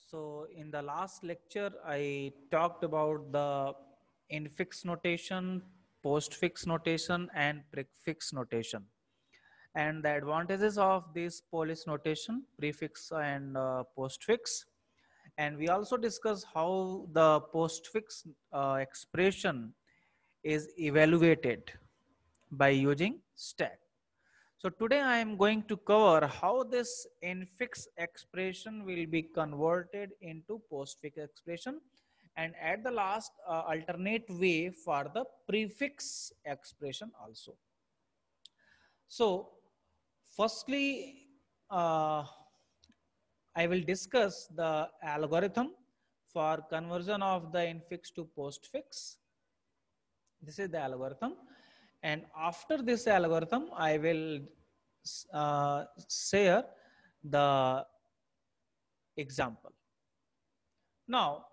So in the last lecture, I talked about the infix notation, postfix notation, and prefix notation, and the advantages of this police notation, prefix and postfix. And we also discussed how the postfix expression is evaluated by using stack. So today I am going to cover how this infix expression will be converted into postfix expression, and at the last alternate way for the prefix expression also. So firstly, I will discuss the algorithm for conversion of the infix to postfix. This is the algorithm, and after this algorithm I will share the example. Now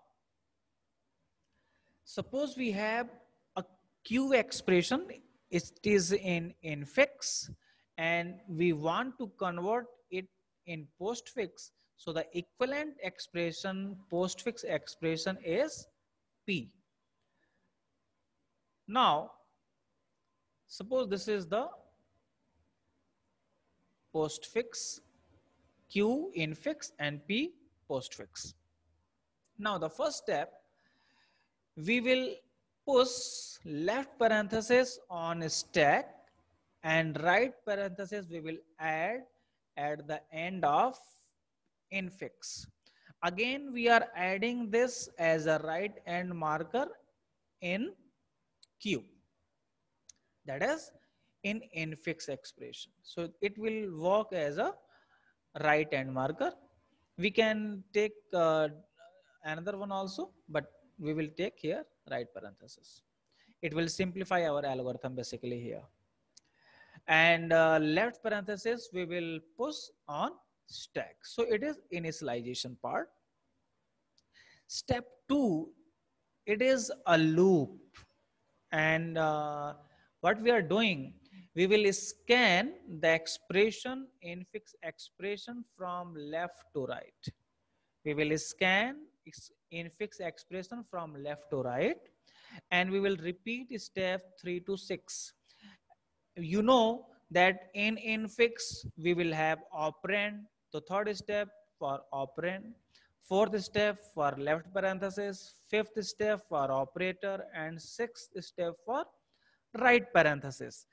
suppose we have a q expression, it is in infix, and we want to convert it in postfix. So the equivalent expression, postfix expression, is p. Now suppose this is the postfix, q infix and p postfix. Now the first step, we will push left parenthesis on stack and right parenthesis we will add at the end of infix. Again we are adding this as a right end marker in q, that is in infix expression. So it will work as a right end marker. We can take another one also, but we will take here right parenthesis. It will simplify our algorithm basically here. And left parenthesis we will push on stack. So it is initialization part. Step 2, it is a loop, and what we are doing, we will scan the expression, infix expression, from left to right. We will scan infix expression from left to right, and we will repeat step 3 to 6. You know that in infix we will have operand. The third step for operand, fourth step for left parenthesis, fifth step for operator, and sixth step for right parenthesis.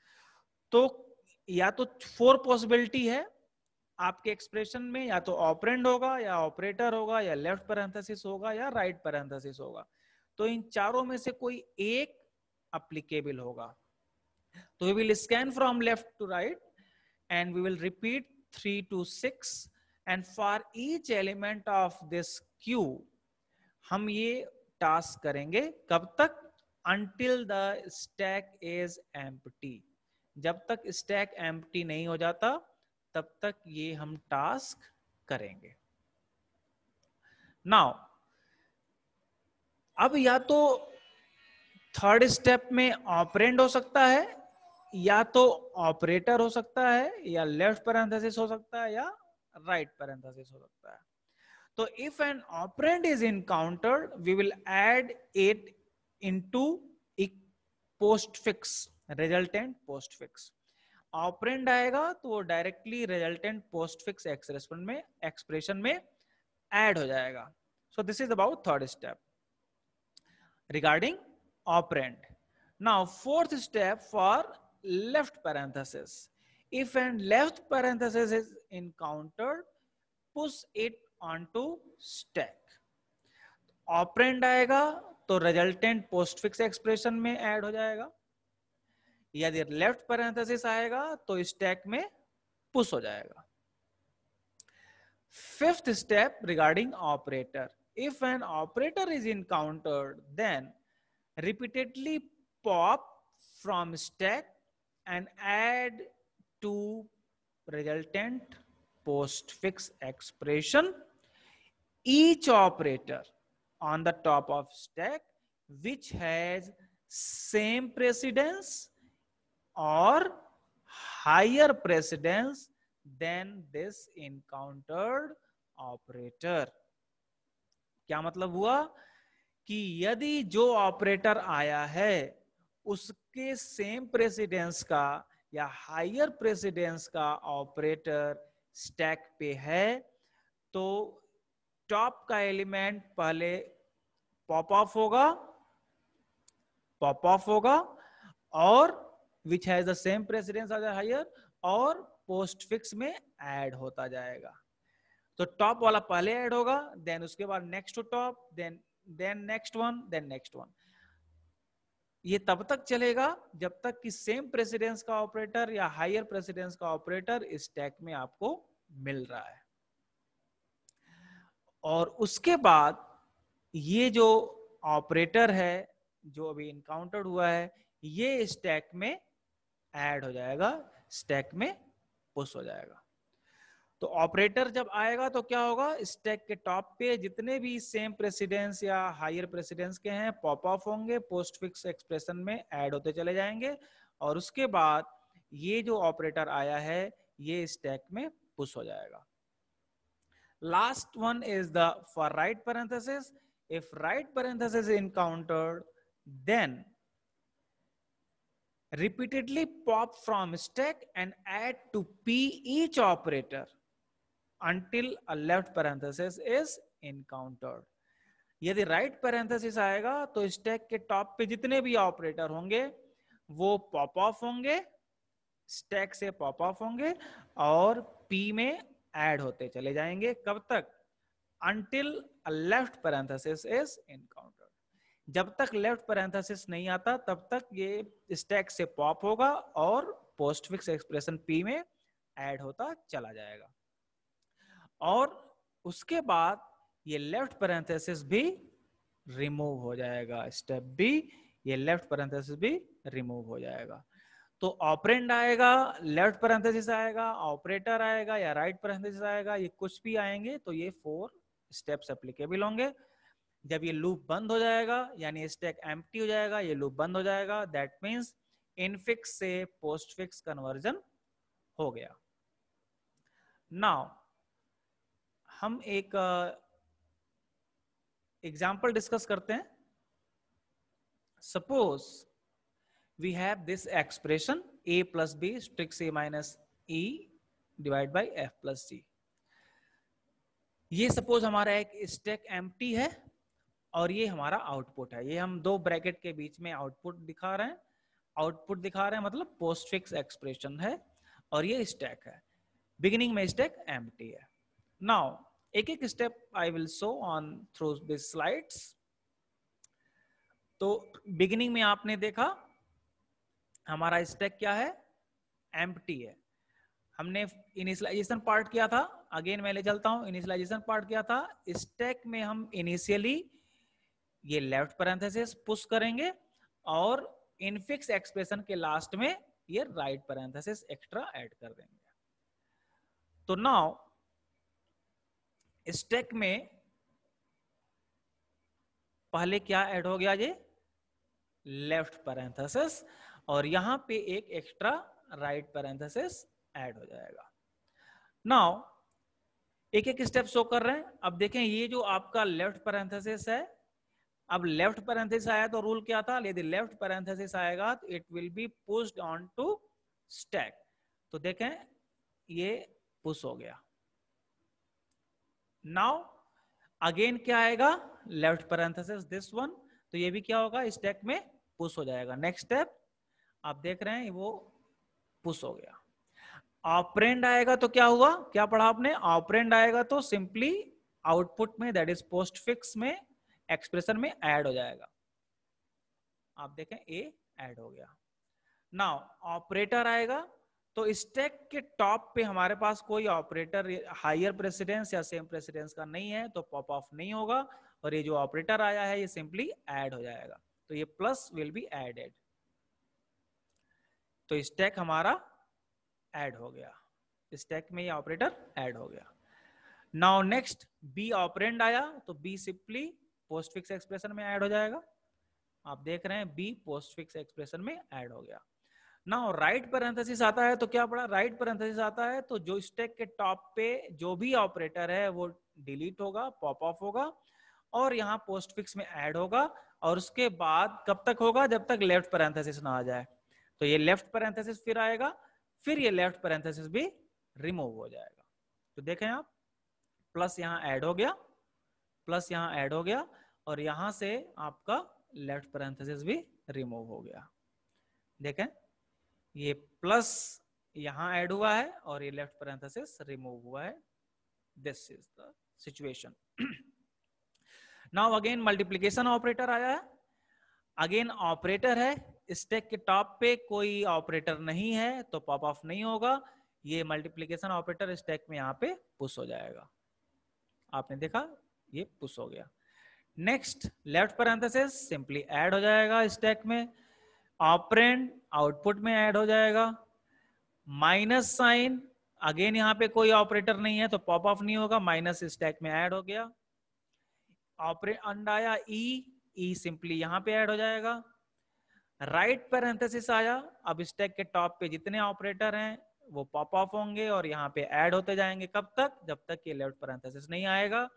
तो या तो 4 possibility है आपके expression में, या तो operand होगा, या ऑपरेटर होगा, या लेफ्ट पैरेंथेसिस होगा, या राइट पैरेंथेसिस होगा. तो इन चारों में से कोई एक एप्लीकेबल होगा. तो we will scan from left to right and we will repeat 3 to 6, and for each element of this queue हम ये टास्क करेंगे कब तक, until the stack is empty. जब तक स्टैक एम्प्टी नहीं हो जाता तब तक ये हम टास्क करेंगे. नाउ अब या तो थर्ड स्टेप में ऑपरेंड हो सकता है, या तो ऑपरेटर हो सकता है, या लेफ्ट पैरेंथेसिस हो सकता है, या राइट पैरेंथेसिस हो सकता है. तो if an operand is encountered we will add it into postfix, resultant postfix. Operand आएगा तो वो डायरेक्टली रिजल्टेंट पोस्टफिक्स एक्सप्रेशन में ऐड हो जाएगा. So this is about third step regarding operand. Now fourth step for left parenthesis. If an left parenthesis is encountered, push it onto stack. Operand आएगा तो resultant postfix expression में add हो जाएगा. यदि left parenthesis आएगा तो stack में push हो जाएगा. Fifth step regarding operator. If an operator is encountered, then repeatedly pop from stack and add to resultant postfix expression each operator on the top of stack which has same precedence or higher precedence than this encountered operator. क्या मतलब हुआ कि यदि जो operator आया है उसके same precedence का या हायर प्रेसिडेंस का ऑपरेटर स्टैक पे है तो टॉप का एलिमेंट पहले पॉप ऑफ होगा और which has the same precedence as higher और पोस्ट फिक्स में ऐड होता जाएगा। तो टॉप वाला पहले ऐड होगा, देन उसके बाद next to top, then next one, then next one. ये तब तक चलेगा जब तक कि सेम प्रेसिडेंस का ऑपरेटर या हायर प्रेसिडेंस का ऑपरेटर इस स्टैक में आपको मिल रहा है। और उसके बाद ये जो ऑपरेटर है जो अभी इनकाउंटर्ड हुआ है ये स्टैक में ऐड हो जाएगा, स्टैक में पुश हो जाएगा। तो ऑपरेटर जब आएगा तो क्या होगा, स्टैक के टॉप पे जितने भी सेम प्रेसिडेंस या हायर प्रेसिडेंस के हैं पॉप ऑफ होंगे, पोस्ट फिक्स एक्सप्रेशन में ऐड होते चले जाएंगे और उसके बाद ये जो ऑपरेटर आया है ये स्टैक में पुश हो जाएगा। Last one is the for right parenthesis. If right parenthesis is encountered, then repeatedly pop from stack and add to P each operator until a left parenthesis is encountered. यदि right parenthesis आएगा तो stack के top पे जितने भी operator होंगे वो pop of होंगे, स्टैक से पॉप ऑफ होंगे और पी में ऐड होते चले जाएंगे। कब तक? until a left parenthesis is encountered. जब तक लेफ्ट पैरेंथेसिस नहीं आता तब तक ये स्टैक से पॉप होगा और पोस्ट फिक्स एक्सप्रेशन पी में ऐड होता चला जाएगा। और उसके बाद ये लेफ्ट पैरेंथेसिस भी रिमूव हो जाएगा। स्टेप बी, ये लेफ्ट पैरेंथेसिस भी रिमूव हो जाएगा। तो ऑपरेंड आएगा, लेफ्ट पैरेंथेसिस आएगा, ऑपरेटर आएगा या राइट पैरेंथेसिस आएगा, ये कुछ भी आएंगे तो ये 4 स्टेप्स एप्लीकेबल होंगे। जब ये लूप बंद हो जाएगा यानी स्टैक एम्प्टी हो जाएगा, ये लूप बंद हो जाएगा, दैट मींस इनफिक्स से पोस्ट फिक्स कन्वर्जन हो गया। नाउ हम एक एग्जांपल डिस्कस करते हैं। Suppose we have this expression a plus b strict c minus e divide by f plus c। ये सपोज हमारा एक स्टैक एम्प्टी है और ये हमारा आउटपुट है। ये हम 2 ब्रैकेट के बीच में आउटपुट दिखा रहे हैं। आउटपुट दिखा रहे हैं मतलब पोस्ट फिक्स एक्सप्रेशन है और ये स्टैक है। बिगिनिंग में स्टैक एम्प्टी है। नाउ एक एक step I will show on through this slides. तो बिगिनिंग में आपने देखा हमारा स्टैक क्या है, एम्प्टी है। हमने इनिशियलाइजेशन पार्ट किया था, अगेन मैं ले चलता हूं। इनिशियलाइजेशन पार्ट किया था, स्टैक में हम इनिशियली ये लेफ्ट पैरेंथेसिस पुश करेंगे और इनफिक्स एक्सप्रेशन के लास्ट में ये राइट पैरेंथेसिस एक्स्ट्रा ऐड कर देंगे। तो नाउ स्टैक में पहले क्या ऐड हो गया, ये लेफ्ट पैरेंथेसिस और यहां पे एक एक्स्ट्रा राइट पैरेंथेसिस ऐड हो जाएगा। नाउ एक एक स्टेप शो कर रहे हैं। अब देखें ये जो आपका लेफ्ट पैरेंथेसिस है, अब लेफ्ट पैरेंथेसिस आया तो रूल क्या था, यदि लेफ्ट पैरेंथेसिस आएगा तो it will be pushed on to stack. तो देखें ये पुश हो गया। नाउ अगेन क्या आएगा, लेफ्ट पैरेंथेसिस दिस वन, तो ये भी क्या होगा, स्टैक में पुश हो जाएगा। नेक्स्ट स्टेप आप देख रहे हैं वो पुश हो गया। ऑपरेंड आएगा तो क्या हुआ, क्या पढ़ा आपने, ऑपरेंड आएगा तो सिंपली आउटपुट में दैट इज पोस्ट फिक्स में एक्सप्रेशन में ऐड हो जाएगा। आप देखें ए ऐड हो गया। नाउ ऑपरेटर आएगा तो स्टैक के टॉप पे हमारे पास कोई ऑपरेटर हायर प्रेसिडेंस या सेम प्रेसिडेंस का नहीं है तो पॉप ऑफ नहीं होगा और ये जो ऑपरेटर आया है ये सिंपली ऐड हो जाएगा। तो ये प्लस विल बी एडेड, तो स्टैक हमारा ऐड हो गया, स्टैक में ये ऑपरेटर ऐड हो गया। नाउ नेक्स्ट बी ऑपरेंड आया तो be simply post fix expression में ऐड हो जाएगा। आप देख रहे हैं बी पोस्ट फिक्स एक्सप्रेशन में ऐड हो गया। नाउ राइट पैरेंथेसिस आता है तो क्या पड़ा, राइट पैरेंथेसिस आता है तो जो स्टैक के टॉप पे जो भी ऑपरेटर है वो डिलीट होगा, पॉप ऑफ होगा और यहाँ पोस्ट फिक्स में ऐड होगा, और उसके बाद कब तक होगा, जब तक लेफ्ट पैरेंथेसिस ना आ जाए। तो ये लेफ्ट पैरेंथेसिस फिर आएगा, फिर ये लेफ्ट पैरेंथेसिस भी रिमूव हो जाएगा। तो देखें आप, प्लस यहाँ ऐड हो गया, प्लस यहाँ ऐड हो गया, और यहां से आपका लेफ्ट पैरेंथेसिस भी रिमूव हो गया। देखें, ये प्लस यहां ऐड हुआ है और ये लेफ्ट पैरेंथेसिस रिमूव हुआ है। This is the situation. Now again multiplication operator आया है, अगेन ऑपरेटर है, स्टैक के टॉप पे कोई ऑपरेटर नहीं है तो पॉप ऑफ नहीं होगा, ये मल्टीप्लिकेशन ऑपरेटर स्टैक में यहाँ पे पुश हो जाएगा। आपने देखा ये पुश हो गया। Next left parenthesis simply add हो जाएगा स्टैक में, ऑपरेंड आउटपुट में ऐड हो जाएगा, माइनस साइन अगेन यहाँ पे कोई ऑपरेटर नहीं है तो पॉप ऑफ नहीं होगा, माइनस स्टैक में ऐड हो गया, ऑपरेंड आया ई सिंपली यहाँ पे ऐड हो जाएगा, राइट पैरेंथेसिस आया, अब स्टैक के टॉप पे जितने ऑपरेटर हैं वो पॉप ऑफ होंगे और यहाँ पे ऐड होते जाएंगे, कब तक, जब तक ये लेफ्ट पैरेंथेसिस नहीं आएगा,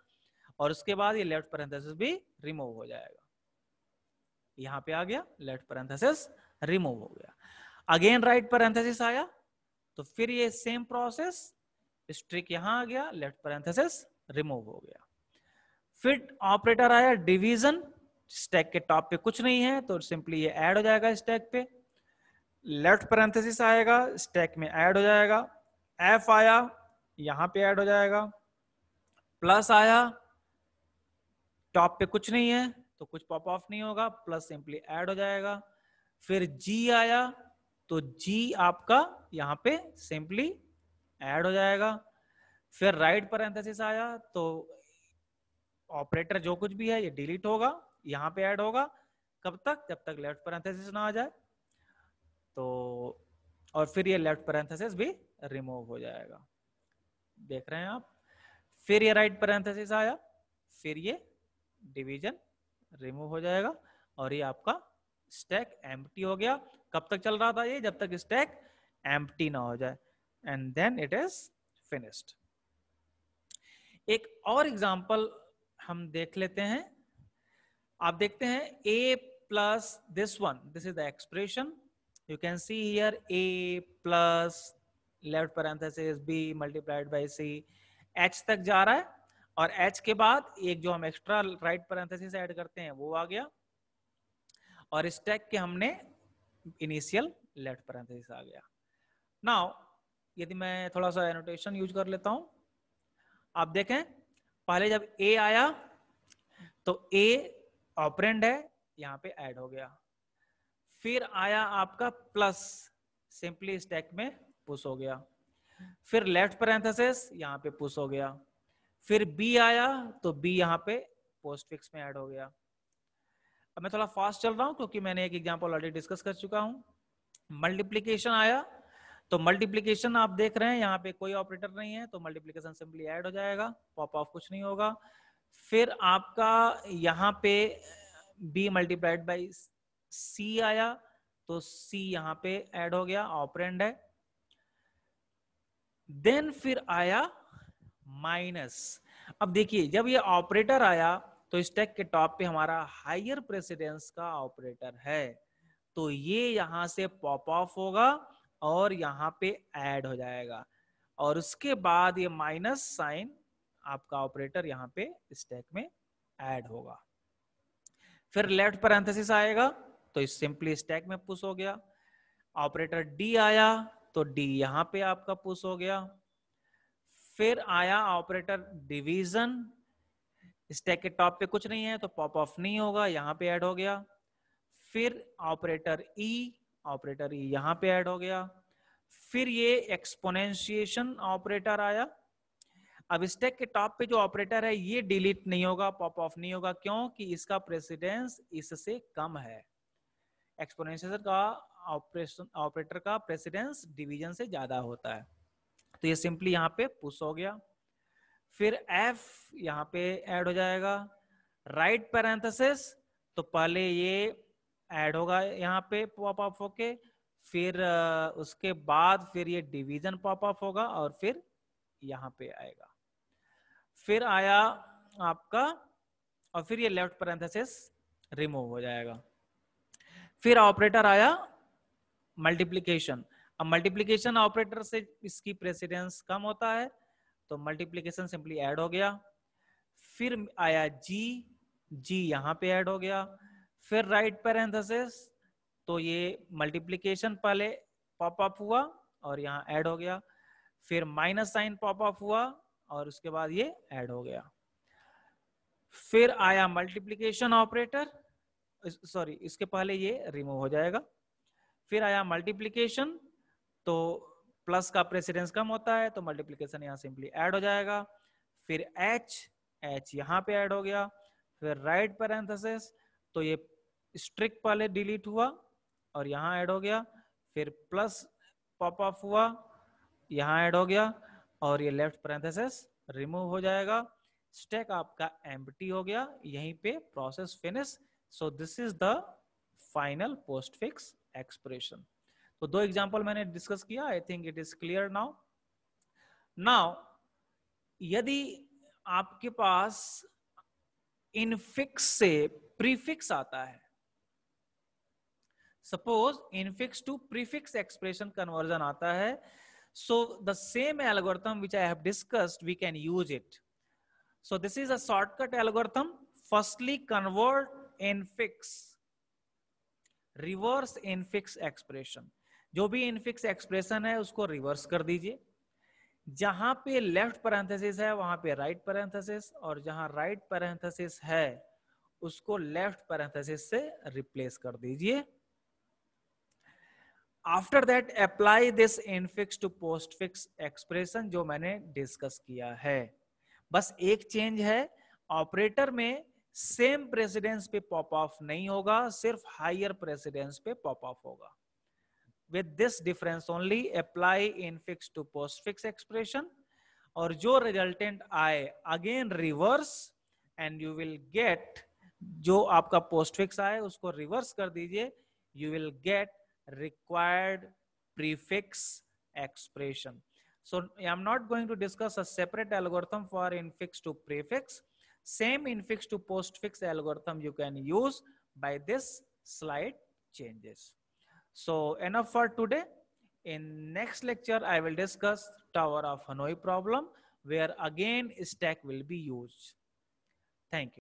और उसके बाद ये लेफ्ट पैरेंथेसिस भी रिमूव हो जाएगा। यहाँ पे आ गया लेफ्ट पैरेंथेसिस रिमूव हो गया, अगेन राइट पैरेंथेसिस आया तो फिर ये सेम प्रोसेस, स्ट्रिक यहाँ आ गया, लेफ्ट पैरेंथेसिस रिमूव हो गया। फिर ऑपरेटर आया डिवीजन, स्टैक के टॉप पे कुछ नहीं है तो सिंपली ये ऐड हो जाएगा स्टैक पे, लेफ्ट पैरेंथेसिस आएगा, स्टैक में ऐड हो जाएगा, एफ आया यहां पे ऐड हो जाएगा, प्लस आया टॉप पे कुछ नहीं है तो कुछ पॉप ऑफ नहीं होगा, प्लस सिंपली ऐड हो जाएगा, फिर जी आया तो जी आपका यहां पे सिंपली ऐड हो जाएगा, फिर राइट पैरेंथेसिस आया तो ऑपरेटर जो कुछ भी है ये डिलीट होगा, यहां पे ऐड होगा, कब तक, जब तक लेफ्ट पैरेंथेसिस ना आ जाए, तो और फिर ये लेफ्ट पैरेंथेसिस भी रिमूव हो जाएगा। देख रहे हैं आप, फिर ये राइट पैरेंथेसिस आया, फिर ये डिवीजन रिमूव हो जाएगा और ये आपका स्टैक एम्प्टी हो गया। कब तक चल रहा था ये, जब तक स्टैक एम्प्टी ना हो जाए, and then it is finished. एक और एग्जांपल हम देख लेते हैं। आप देखते हैं a plus this one, this is the expression, you can see here a plus left parenthesis b multiplied by c, h तक जा रहा है, और h के बाद एक जो हम एक्स्ट्रा राइट पैरेंथेसिस ऐड करते हैं वो आ गया, और स्टैक के हमने इनिशियल लेफ्ट पैरेंथेसिस आ गया। नाउ यदि मैं थोड़ा सा एनोटेशन यूज कर लेता हूं, आप देखें पहले जब a आया तो a ऑपरेंड है, यहां पे ऐड हो गया, फिर आया आपका प्लस, सिंपली स्टैक में पुश हो गया, फिर लेफ्ट पैरेंथेसिस यहां पे पुश हो गया, फिर बी आया तो बी यहां पे पोस्ट फिक्स में ऐड हो गया। अब मैं थोड़ा फास्ट चल रहा हूं क्योंकि मैंने एक एग्जांपल ऑलरेडी डिस्कस कर चुका हूं। मल्टीप्लिकेशन आया तो मल्टीप्लिकेशन आप देख रहे हैं यहाँ पे कोई ऑपरेटर नहीं है तो मल्टीप्लिकेशन सिंपली ऐड हो जाएगा, पॉप ऑफ कुछ नहीं होगा। फिर आपका यहाँ पे b मल्टीप्लाइड बाई c आया तो c यहाँ पे ऐड हो गया, ऑपरेंड है। देन फिर आया माइनस। अब देखिए जब ये ऑपरेटर आया तो स्टैक के टॉप पे हमारा हायर प्रेसिडेंस का ऑपरेटर है, तो ये यहां से पॉप ऑफ होगा और यहाँ पे ऐड हो जाएगा, और उसके बाद ये माइनस साइन आपका ऑपरेटर यहाँ पे स्टैक में ऐड होगा। फिर लेफ्ट पैरेंथेसिस आएगा तो इस सिंपली स्टैक में पुश हो गया, ऑपरेटर डी आया तो डी यहाँ पे आपका पुश हो गया, फिर आया ऑपरेटर डिवीजन, स्टैक के टॉप पे कुछ नहीं है तो पॉप ऑफ नहीं होगा, यहाँ पे ऐड हो गया। फिर ऑपरेटर ई यहाँ पे ऐड हो गया। फिर ये एक्सपोनेंशिएशन ऑपरेटर आया। अब स्टैक के टॉप पे जो ऑपरेटर है ये डिलीट नहीं होगा, पॉप ऑफ नहीं होगा, क्योंकि इसका प्रेसिडेंस इससे कम है। एक्सपोनेंशियल का ऑपरेटर का प्रेसिडेंस डिवीजन से ज्यादा होता है, तो ये सिंपली यहाँ पे पुश हो गया। फिर F यहाँ पे ऐड हो जाएगा, राइट पैरेंथेसिस तो पहले ये ऐड होगा यहाँ पे पॉप ऑफ होके, फिर उसके बाद फिर ये डिवीजन पॉप ऑफ होगा और फिर यहाँ पे आएगा। फिर आया आपका और फिर ये लेफ्ट पैरेंथेसिस रिमूव हो जाएगा। फिर ऑपरेटर आया मल्टीप्लीकेशन। अब मल्टीप्लीकेशन ऑपरेटर से इसकी प्रेसिडेंस कम होता है, तो मल्टीप्लीकेशन सिंपली ऐड हो गया। फिर आया जी, जी यहां पे ऐड हो गया। फिर राइट पैरेंथेसिस, तो ये मल्टीप्लीकेशन पहले पॉप अप हुआ और यहाँ ऐड हो गया। फिर माइनस साइन पॉप अप हुआ और उसके बाद ये ऐड हो गया। फिर आया मल्टीप्लीकेशन ऑपरेटर, सॉरी इसके पहले ये रिमूव हो जाएगा। फिर आया मल्टीप्लीकेशन, तो प्लस का प्रेसिडेंस कम होता है, तो मल्टीप्लीकेशन यहाँ सिंपली ऐड हो जाएगा। फिर एच, एच यहाँ पे ऐड हो गया। फिर राइट पैरेंथेसिस, तो ये स्ट्रिक पहले डिलीट हुआ और यहाँ ऐड हो गया। फिर प्लस पॉप ऑफ हुआ, यहाँ ऐड हो गया और ये लेफ्ट पैरेंथेसिस रिमूव हो जाएगा। स्टैक आपका एम्प्टी हो गया, यहीं पे process finish. So this is the final postfix expression. तो दो एग्जांपल मैंने डिस्कस किया, I think it is clear now. Now यदि आपके पास इनफिक्स से प्रीफिक्स आता है, suppose infix to prefix expression conversion आता है, so the same algorithm which I have discussed, we can use it. So this is a shortcut algorithm. Firstly, convert infix, reverse infix expression. जो भी infix expression है उसको reverse कर दीजिए। जहां पे लेफ्ट पैरेंथेसिस है वहां पे राइट पैरेंथेसिस, और जहां राइट पैरेंथेसिस है उसको लेफ्ट पैरेंथेसिस से रिप्लेस कर दीजिए। After that apply this infix to postfix expression जो मैंने डिस्कस किया है। बस एक चेंज है, ऑपरेटर में सेम प्रेसिडेंस पे पॉप ऑफ नहीं होगा, सिर्फ हायर प्रेसिडेंस पे पॉप ऑफ होगा। With this difference only apply infix to postfix expression, और जो रिजल्टेंट आए again reverse, and you will get, जो आपका पोस्टफिक्स आए उसको रिवर्स कर दीजिए, you will get required prefix expression. So I am not going to discuss a separate algorithm for infix to prefix. Same infix to postfix algorithm you can use by this slide changes. So enough for today. In next lecture I will discuss Tower of Hanoi problem, where again stack will be used. Thank you.